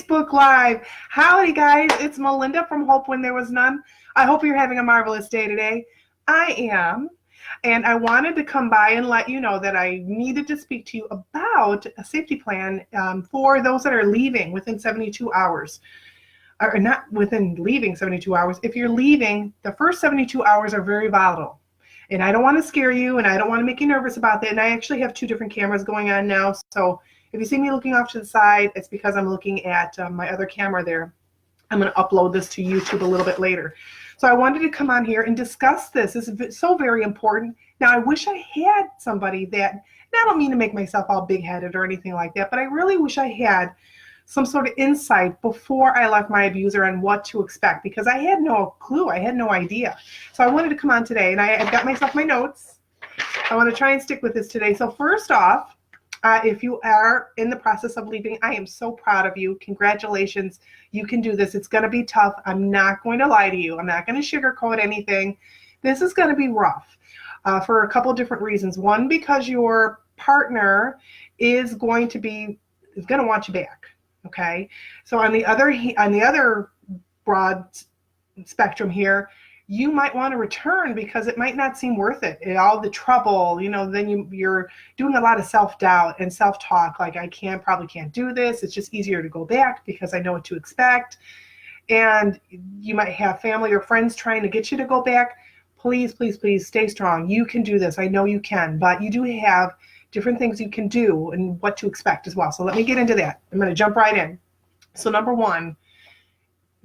Facebook Live. Howdy, guys. It's Melinda from Hope When There Was None. I hope you're having a marvelous day today. I am. And I wanted to come by and let you know that I needed to speak to you about a safety plan for those that are leaving within 72 hours. Or not within leaving 72 hours. If you're leaving, the first 72 hours are very volatile. And I don't want to scare you, and I don't want to make you nervous about that. And I actually have 2 different cameras going on now. So if you see me looking off to the side, it's because I'm looking at my other camera there. I'm going to upload this to YouTube a little bit later. So I wanted to come on here and discuss this. This is so very important. Now, I wish I had somebody that, and I don't mean to make myself all big-headed or anything like that, but I really wish I had some sort of insight before I left my abuser on what to expect, because I had no clue. I had no idea. So I wanted to come on today, and I've got myself my notes. I want to try and stick with this today. So first off, if you are in the process of leaving, I am so proud of you. Congratulations. You can do this. It's going to be tough. I'm not going to lie to you. I'm not going to sugarcoat anything. This is going to be rough for a couple of different reasons. One, because your partner is going to want you back. Okay. So on the other broad spectrum here, you might want to return because it might not seem worth it. All the trouble, then you're doing a lot of self-doubt and self-talk, like I probably can't do this. It's just easier to go back because I know what to expect. And you might have family or friends trying to get you to go back. Please, please, please stay strong. You can do this. I know you can, but you do have different things you can do and what to expect as well. So let me get into that. I'm going to jump right in. So number one,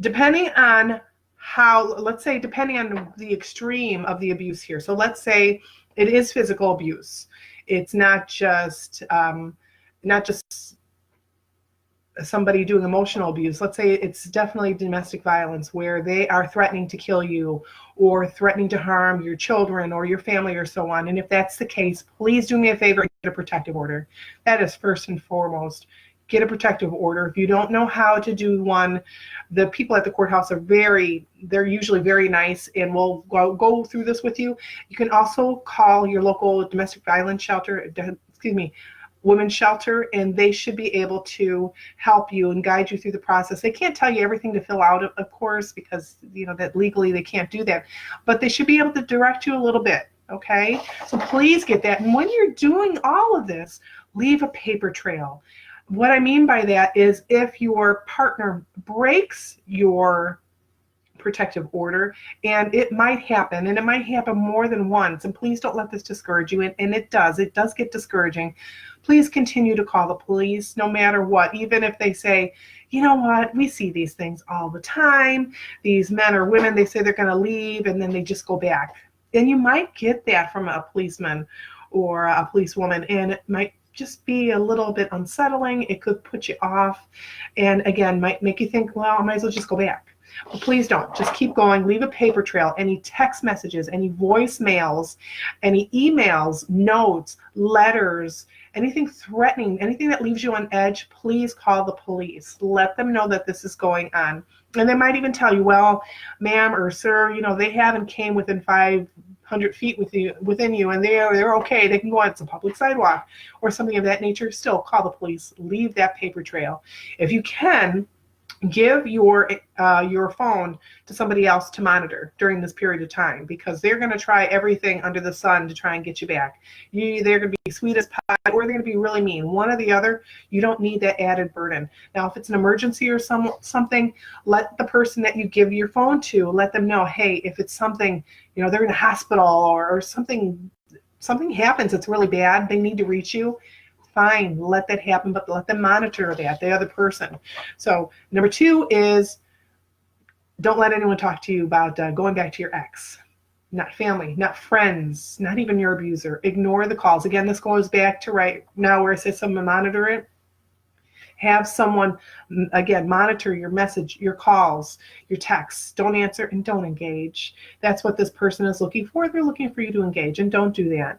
depending on depending on the extreme of the abuse here. So let's say it is physical abuse. It's not just somebody doing emotional abuse. Let's say it's definitely domestic violence where they are threatening to kill you or threatening to harm your children or your family or so on. And if that's the case, please do me a favor and get a protective order. That is first and foremost. Get a protective order. If you don't know how to do one, the people at the courthouse they're usually very nice and will go through this with you. You can also call your local domestic violence shelter, women's shelter, and they should be able to help you and guide you through the process. They can't tell you everything to fill out, of course, because that legally they can't do that, but they should be able to direct you a little bit. Okay, so please get that. And when you're doing all of this, leave a paper trail. What I mean by that is if your partner breaks your protective order, and it might happen, and it might happen more than once, and please don't let this discourage you, and it does get discouraging. Please continue to call the police no matter what, even if they say, you know what, we see these things all the time. These men or women, they say they're going to leave and then they just go back. And you might get that from a policeman or a policewoman, and it might just be a little bit unsettling. It could put you off, and again, might make you think, well, I might as well just go back. But please don't. Just keep going. Leave a paper trail. Any text messages, any voicemails, any emails, notes, letters, anything threatening, anything that leaves you on edge, please call the police. Let them know that this is going on. And they might even tell you, well, ma'am or sir, they haven't came within 500 feet within you, and they're okay. They can go on some public sidewalk or something of that nature. Still call the police. Leave that paper trail. If you can, give your phone to somebody else to monitor during this period of time, because they're going to try everything under the sun to try and get you back. They're going to be sweet as pie, or they're going to be really mean. One or the other. You don't need that added burden. Now, if it's an emergency or something, let the person that you give your phone to, let them know, hey, if it's something, they're in a hospital or something happens that's really bad, they need to reach you. Fine, let that happen, but let them monitor the other person. So number 2 is don't let anyone talk to you about going back to your ex. Not family, not friends, not even your abuser. Ignore the calls. Again, this goes back to right now where it says someone monitor it. Have someone, again, monitor your message, your calls, your texts. Don't answer and don't engage. That's what this person is looking for. They're looking for you to engage, and don't do that.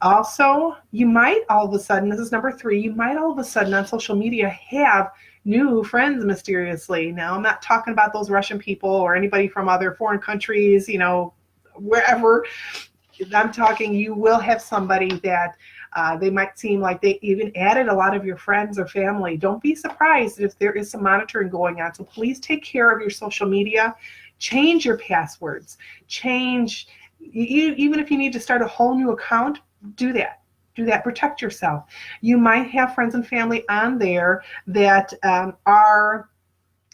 Also, you might all of a sudden, this is number 3, you might all of a sudden on social media have new friends mysteriously. Now, I'm not talking about those Russian people or anybody from other foreign countries, wherever. I'm talking, you will have somebody that They might seem like they even added a lot of your friends or family. Don't be surprised if there is some monitoring going on. So please take care of your social media. Change your passwords. Change, even if you need to start a whole new account, do that. Do that. Protect yourself. You might have friends and family on there that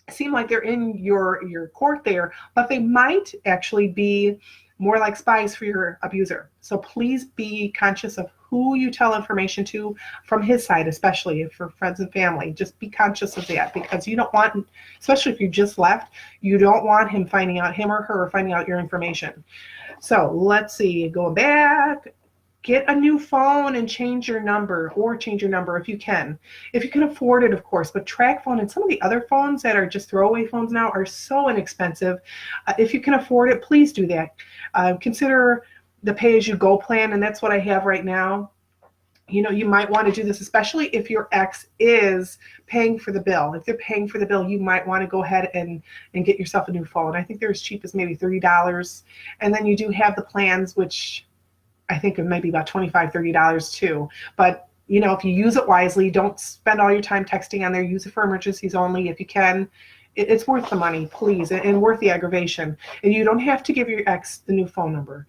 seem like they're in your court there, but they might actually be more like spies for your abuser. So please be conscious of who you tell information to from his side, especially for friends and family. Just be conscious of that, because you don't want, especially if you just left, you don't want him or her finding out your information. So let's see, going back. Get a new phone and change your number, or change your number if you can. If you can afford it, of course, but TracFone and some of the other phones that are just throwaway phones now are so inexpensive. If you can afford it, please do that. Consider the pay-as-you-go plan, and that's what I have right now. You might want to do this, especially if your ex is paying for the bill. If they're paying for the bill, you might want to go ahead and get yourself a new phone. I think they're as cheap as maybe $30. And then you do have the plans, which I think it might be about $25, $30 too. But if you use it wisely, don't spend all your time texting on there. Use it for emergencies only if you can. It's worth the money, please, and worth the aggravation. And you don't have to give your ex the new phone number.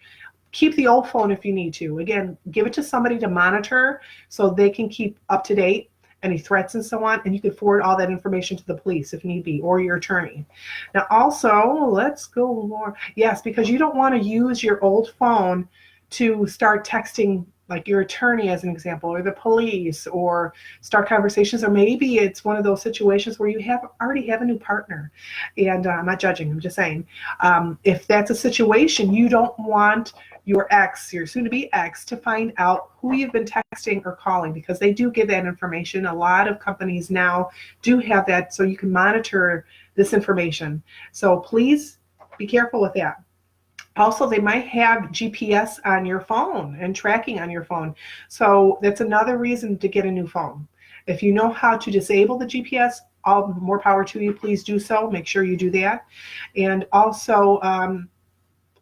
Keep the old phone if you need to. Again, give it to somebody to monitor so they can keep up to date, any threats and so on, and you can forward all that information to the police if need be, or your attorney. Now also, let's go more. Yes, because you don't want to use your old phone to start texting like your attorney, as an example, or the police, or start conversations, or maybe it's one of those situations where you already have a new partner. And I'm not judging, I'm just saying, if that's a situation, you don't want your ex, your soon-to-be ex, to find out who you've been texting or calling, because they do give that information. A lot of companies now do have that, so you can monitor this information. So please be careful with that. Also, they might have GPS on your phone and tracking on your phone. So that's another reason to get a new phone. If you know how to disable the GPS, all more power to you. Please do so. Make sure you do that. And also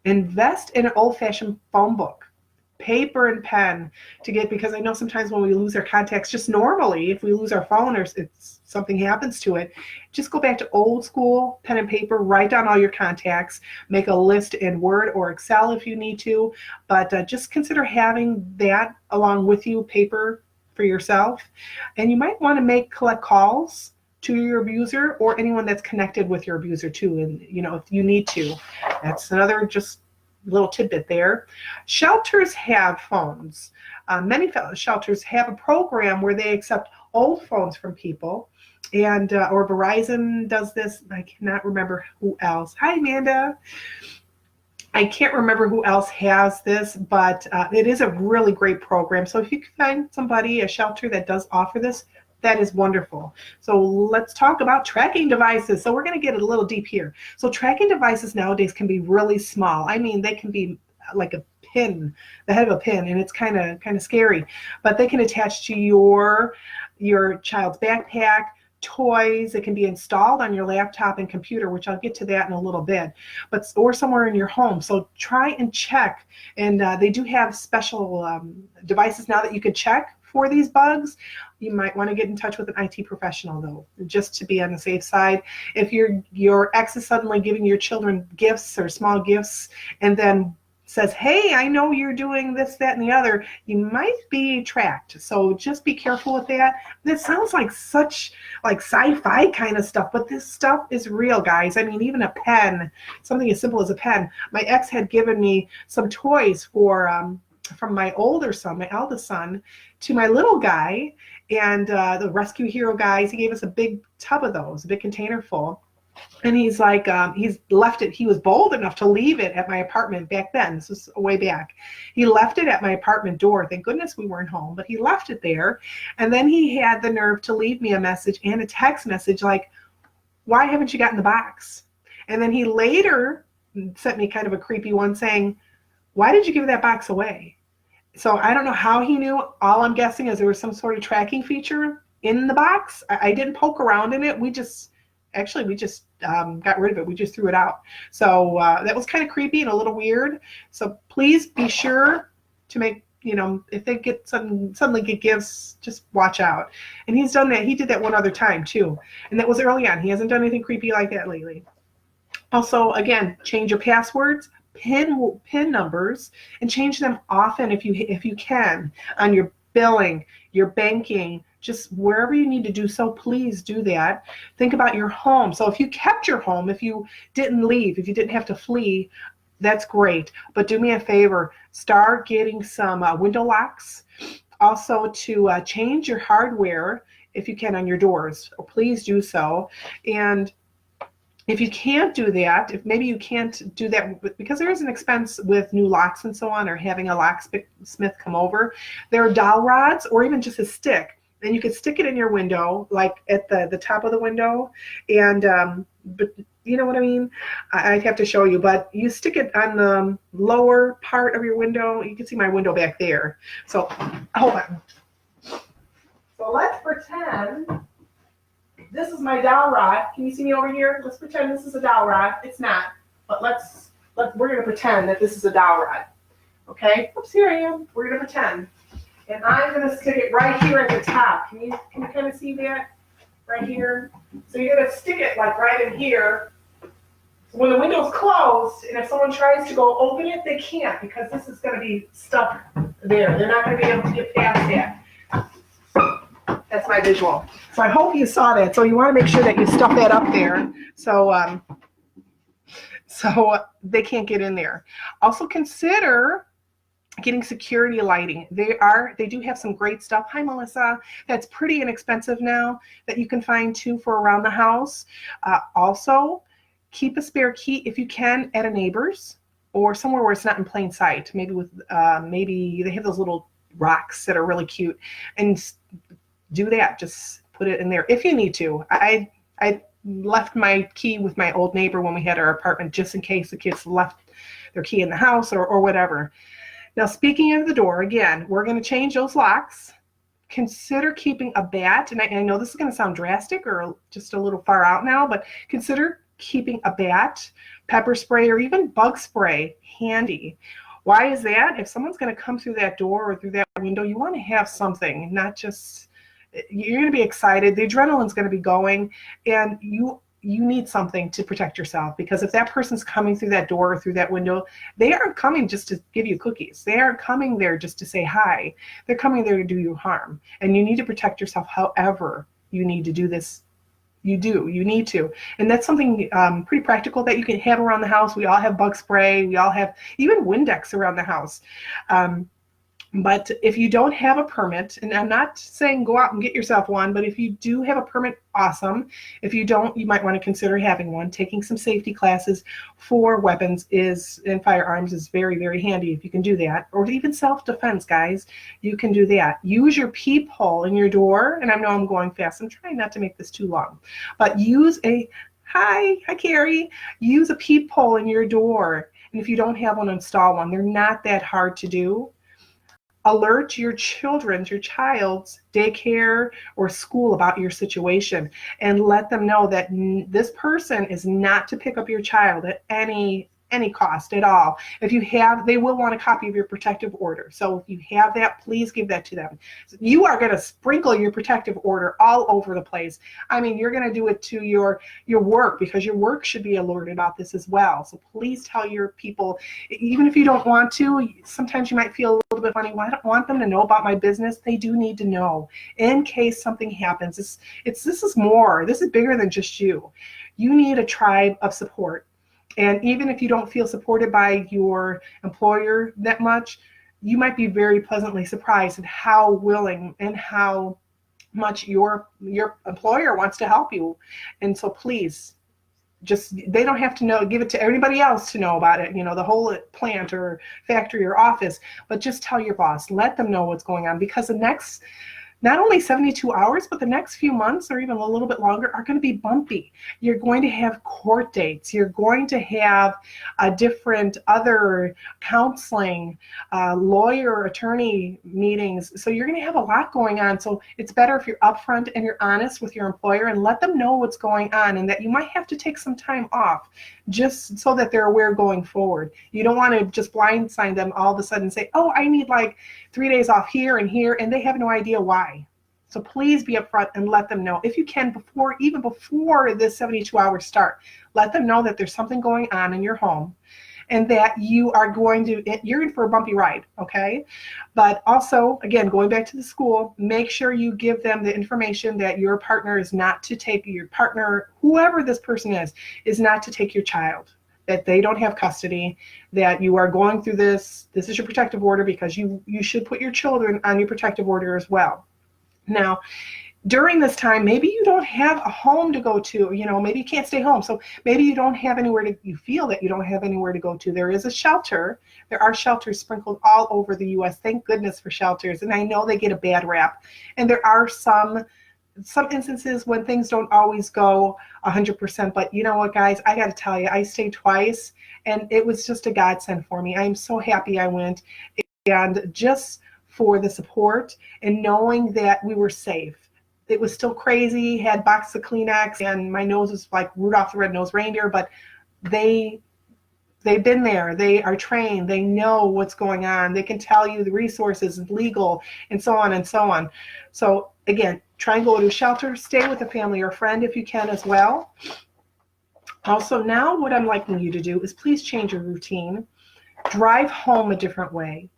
invest in an old-fashioned phone book, paper and pen, because I know sometimes when we lose our contacts, just normally, if we lose our phone or something happens to it, just go back to old school pen and paper, write down all your contacts, make a list in Word or Excel if you need to, but just consider having that along with you, paper for yourself. And you might want to collect calls to your abuser or anyone that's connected with your abuser too, and if you need to. That's another just little tidbit there. Shelters have phones. Many shelters have a program where they accept old phones from people, and or Verizon does this. I cannot remember who else. Hi, Amanda. I can't remember who else has this, but it is a really great program. So if you can find somebody, a shelter that does offer this, that is wonderful. So let's talk about tracking devices. So we're going to get a little deep here. So tracking devices nowadays can be really small. I mean, they can be like a pin, the head of a pin, and it's kind of scary. But they can attach to your child's backpack, toys. It can be installed on your laptop and computer, which I'll get to that in a little bit, or somewhere in your home. So try and check. And they do have special devices now that you can check for these bugs. You might want to get in touch with an IT professional, though, just to be on the safe side. If your ex is suddenly giving your children gifts or small gifts and then says, hey, I know you're doing this, that, and the other, you might be tracked. So just be careful with that. This sounds like such sci-fi kind of stuff, but this stuff is real, guys. I mean, even a pen, something as simple as a pen. My ex had given me some toys from my eldest son, to my little guy, and the Rescue Hero guys. He gave us a big tub of those, a big container full. And he's like, he's left it. He was bold enough to leave it at my apartment back then. This was way back. He left it at my apartment door. Thank goodness we weren't home, but he left it there. And then he had the nerve to leave me a message and a text message like, why haven't you gotten the box? And then he later sent me kind of a creepy one saying, why did you give that box away? So I don't know how he knew. All I'm guessing is there was some sort of tracking feature in the box. I didn't poke around in it. We just got rid of it. We just threw it out. So that was kind of creepy and a little weird. So please be sure to make if they get suddenly get gifts, just watch out. And he's done that. He did that one other time too. And that was early on. He hasn't done anything creepy like that lately. Also, again, change your passwords, pin numbers, and change them often if you can, on your billing, your banking, just wherever you need to do so, please do that. Think about your home. So if you kept your home, if you didn't leave, if you didn't have to flee, that's great. But do me a favor, start getting some window locks. Also to change your hardware if you can on your doors. Please do so. And if you can't do that, if maybe you can't do that because there is an expense with new locks and so on, or having a locksmith come over, there are dowel rods or even just a stick. And you could stick it in your window, like at the top of the window. And, but you know what I mean? I'd have to show you, but you stick it on the lower part of your window. You can see my window back there. So hold on. So let's pretend this is my dowel rod. Can you see me over here? Let's pretend this is a dowel rod. It's not, but we're going to pretend that this is a dowel rod. Okay? Oops, here I am. We're going to pretend. And I'm going to stick it right here at the top. Can you kind of see that? Right here. So you're going to stick it like right in here. So when the window's closed, and if someone tries to go open it, they can't, because this is going to be stuck there. They're not going to be able to get past that. That's my visual. So I hope you saw that. So you want to make sure that you stuff that up there so they can't get in there. Also consider getting security lighting. They do have some great stuff. Hi, Melissa. That's pretty inexpensive now that you can find too for around the house. Also, keep a spare key if you can at a neighbor's or somewhere where it's not in plain sight. Maybe maybe they have those little rocks that are really cute, and do that. Just put it in there if you need to. I left my key with my old neighbor when we had our apartment, just in case the kids left their key in the house or whatever. Now, speaking of the door, again, we're going to change those locks. Consider keeping a bat, and I know this is going to sound drastic or just a little far out now, but consider keeping a bat, pepper spray, or even bug spray handy. Why is that? If someone's going to come through that door or through that window, you want to have something, not just, you're going to be excited, the adrenaline's going to be going, and you need something to protect yourself, because if that person's coming through that door or through that window, they aren't coming just to give you cookies. They aren't coming there just to say hi. They're coming there to do you harm, and you need to protect yourself however you need to do this. You need to. And that's something pretty practical that you can have around the house. We all have bug spray. We all have even Windex around the house. But if you don't have a permit, and I'm not saying go out and get yourself one, but if you do have a permit, awesome. If you don't, you might want to consider having one. Taking some safety classes for weapons and firearms is very, very handy if you can do that. Or even self-defense, guys, you can do that. Use your peephole in your door, and I know I'm going fast. I'm trying not to make this too long, but use hi Carrie. Use a peephole in your door, and if you don't have one, install one. They're not that hard to do. Alert your child's daycare or school about your situation, and let them know that this person is not to pick up your child at any cost at all. If you have, they will want a copy of your protective order. So if you have that, please give that to them. You are going to sprinkle your protective order all over the place. I mean, you're going to do it to your work, because your work should be alerted about this as well. So please tell your people, even if you don't want to, sometimes you might feel a little bit funny, well, I don't want them to know about my business. They do need to know in case something happens. This is bigger than just you. You need a tribe of support. And even if you don't feel supported by your employer that much, you might be very pleasantly surprised at how willing and how much your employer wants to help you. And so please, they don't have to know, give it to everybody else to know about it, the whole plant or factory or office, but just tell your boss, let them know what's going on, because the next, not only 72 hours, but the next few months or even a little bit longer are going to be bumpy. You're going to have court dates. You're going to have different other counseling, lawyer, attorney meetings. So you're going to have a lot going on. So it's better if you're upfront and you're honest with your employer and let them know what's going on, and that you might have to take some time off just so that they're aware going forward. You don't want to just blindside them all of a sudden and say, oh, I need like 3 days off here, and they have no idea why. So please be upfront and let them know, if you can, even before the 72 hours start. Let them know that there's something going on in your home, and that you're in for a bumpy ride, okay? But also, again, going back to the school, make sure you give them the information that your partner is not to take, your partner, whoever this person is not to take your child, that they don't have custody, that you are going through this is your protective order, because you should put your children on your protective order as well. Now, during this time, maybe you don't have a home to go to, maybe you can't stay home. So maybe you don't have you feel that you don't have anywhere to go to. There is a shelter. There are shelters sprinkled all over the U.S. Thank goodness for shelters. And I know they get a bad rap. And there are some instances when things don't always go 100%. But you know what, guys, I got to tell you, I stayed twice, and it was just a godsend for me. I'm so happy I went. And just for the support and knowing that we were safe. It was still crazy, had boxes of Kleenex, and my nose was like Rudolph the Red-Nosed Reindeer, but they've been there. They are trained. They know what's going on. They can tell you the resources, legal, and so on and so on. So again, try and go to a shelter. Stay with a family or friend if you can as well. Also, now what I'm liking you to do is please change your routine. Drive home a different way.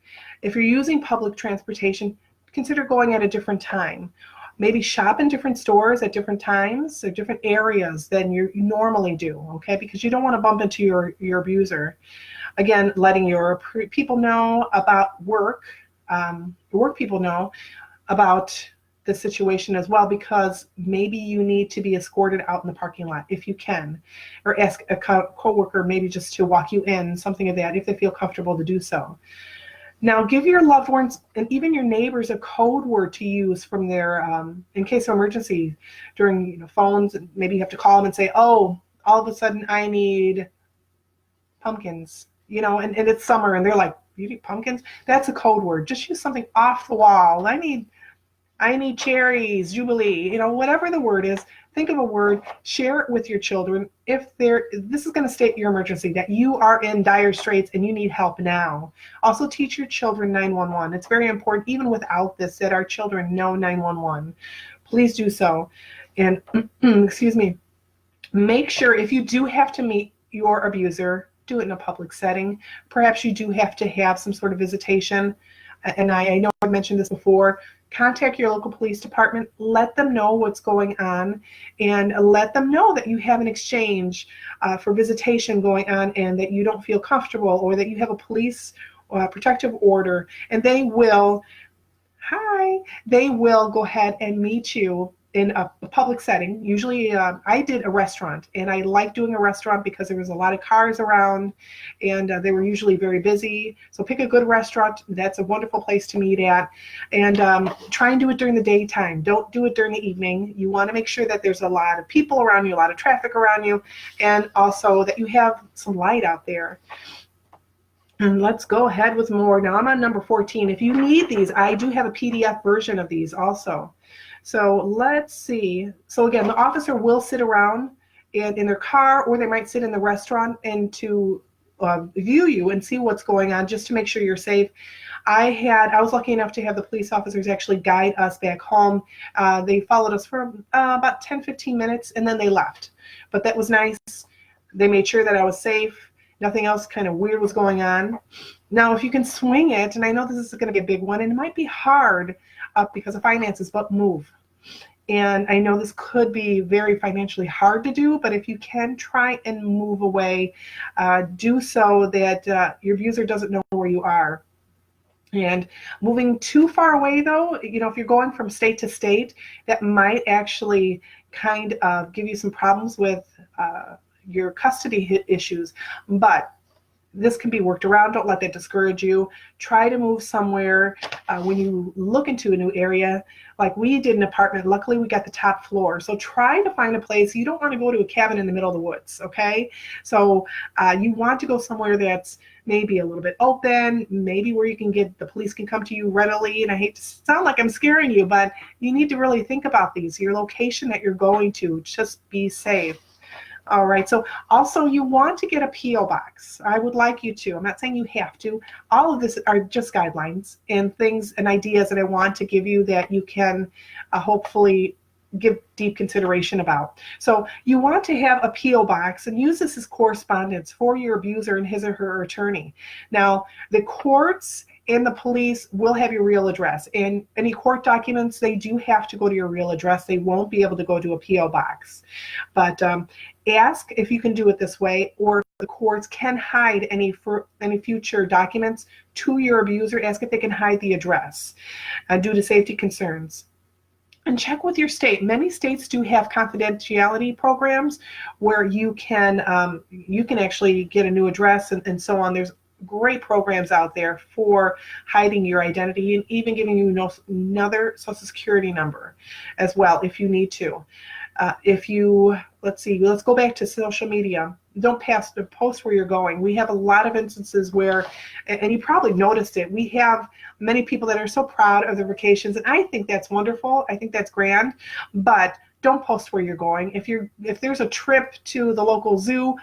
If you're using public transportation, consider going at a different time. Maybe shop in different stores at different times or different areas than you normally do, okay? Because you don't want to bump into your abuser. Again, letting your people know about work people know about the situation as well, because maybe you need to be escorted out in the parking lot if you can, or ask a coworker maybe just to walk you in, something of that, if they feel comfortable to do so. Now, give your loved ones and even your neighbors a code word to use from their, in case of emergency, during phones. Maybe you have to call them and say, oh, all of a sudden I need pumpkins, and it's summer, and they're like, you need pumpkins? That's a code word. Just use something off the wall. I need cherries, Jubilee, whatever the word is. Think of a word, share it with your children. This is going to state your emergency, that you are in dire straits and you need help now. Also teach your children 911. It's very important, even without this, that our children know 911. Please do so. And excuse me, make sure if you do have to meet your abuser, do it in a public setting. Perhaps you do have to have some sort of visitation. And I know I mentioned this before. Contact your local police department, let them know what's going on, and let them know that you have an exchange for visitation going on, and that you don't feel comfortable, or that you have a police protective order, and they will go ahead and meet you in a public setting. Usually I did a restaurant, and I like doing a restaurant because there was a lot of cars around, and they were usually very busy. So pick a good restaurant. That's a wonderful place to meet at. And try and do it during the daytime. Don't do it during the evening. You want to make sure that there's a lot of people around you, a lot of traffic around you, and also that you have some light out there. And let's go ahead with more. Now I'm on number 14. If you need these, I do have a PDF version of these also. So let's see. So again, the officer will sit around in their car, or they might sit in the restaurant and to view you and see what's going on, just to make sure you're safe. I was lucky enough to have the police officers actually guide us back home. They followed us for about 10-15 minutes, and then they left. But that was nice. They made sure that I was safe. Nothing else kind of weird was going on. Now, if you can swing it, and I know this is going to be a big one, and it might be hard because of finances, but move. And I know this could be very financially hard to do, but if you can, try and move away. Do so that your abuser doesn't know where you are. And moving too far away, though, if you're going from state to state, that might actually kind of give you some problems with your custody issues. But this can be worked around. Don't let that discourage you. Try to move somewhere when you look into a new area. Like we did an apartment. Luckily, we got the top floor. So try to find a place. You don't want to go to a cabin in the middle of the woods, okay? So you want to go somewhere that's maybe a little bit open, maybe where you can the police can come to you readily. And I hate to sound like I'm scaring you, but you need to really think about these. Your location that you're going to, just be safe. All right. So also you want to get a P.O. box. I would like you to. I'm not saying you have to. All of this are just guidelines and things and ideas that I want to give you that you can hopefully give deep consideration about. So you want to have a P.O. box and use this as correspondence for your abuser and his or her attorney. Now, the courts and the police will have your real address. And any court documents, they do have to go to your real address. They won't be able to go to a P.O. box. But ask if you can do it this way, or if the courts can hide any future documents to your abuser. Ask if they can hide the address due to safety concerns. And check with your state. Many states do have confidentiality programs where you can actually get a new address and so on. There's great programs out there for hiding your identity and even giving you another social security number as well if you need to. Let's go back to social media. Don't post where you're going. We have a lot of instances where, and you probably noticed it, we have many people that are so proud of their vacations, and I think that's wonderful. I think that's grand, but don't post where you're going. If there's a trip to the local zoo,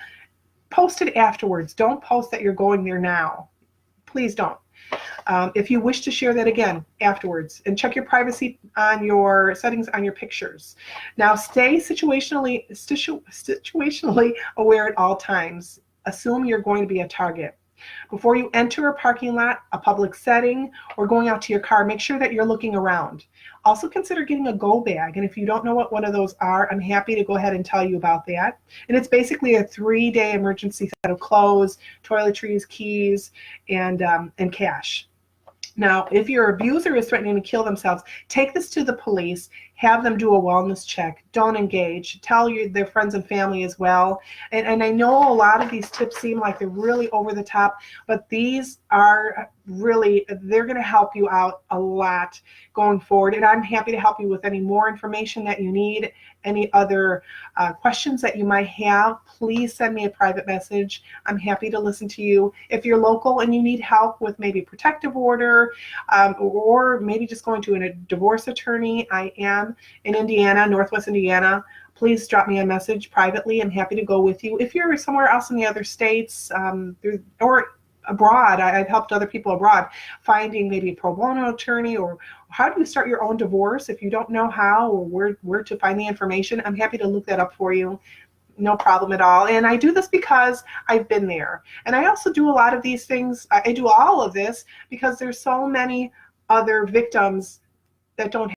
post it afterwards. Don't post that you're going there now. Please don't. If you wish to share that, again, afterwards, and check your privacy on your settings on your pictures. Now, stay situationally aware at all times. Assume you're going to be a target. Before you enter a parking lot, a public setting, or going out to your car, make sure that you're looking around. Also consider getting a go bag, and if you don't know what one of those are, I'm happy to go ahead and tell you about that. And it's basically a 3-day emergency set of clothes, toiletries, keys, and cash. Now, if your abuser is threatening to kill themselves, take this to the police, have them do a wellness check, don't engage, tell their friends and family as well. And I know a lot of these tips seem like they're really over the top, but these are really, they're going to help you out a lot going forward. And I'm happy to help you with any more information that you need, any other questions that you might have. Please send me a private message. I'm happy to listen to you. If you're local and you need help with maybe a protective order or maybe just going to a divorce attorney, I am in Indiana, Northwest Indiana. Please drop me a message privately. I'm happy to go with you. If you're somewhere else in the other states or abroad, I've helped other people abroad finding maybe a pro bono attorney, or how do you start your own divorce if you don't know how or where to find the information. I'm happy to look that up for you. No problem at all. And I do this because I've been there. And I also do a lot of these things. I do all of this because there's so many other victims that don't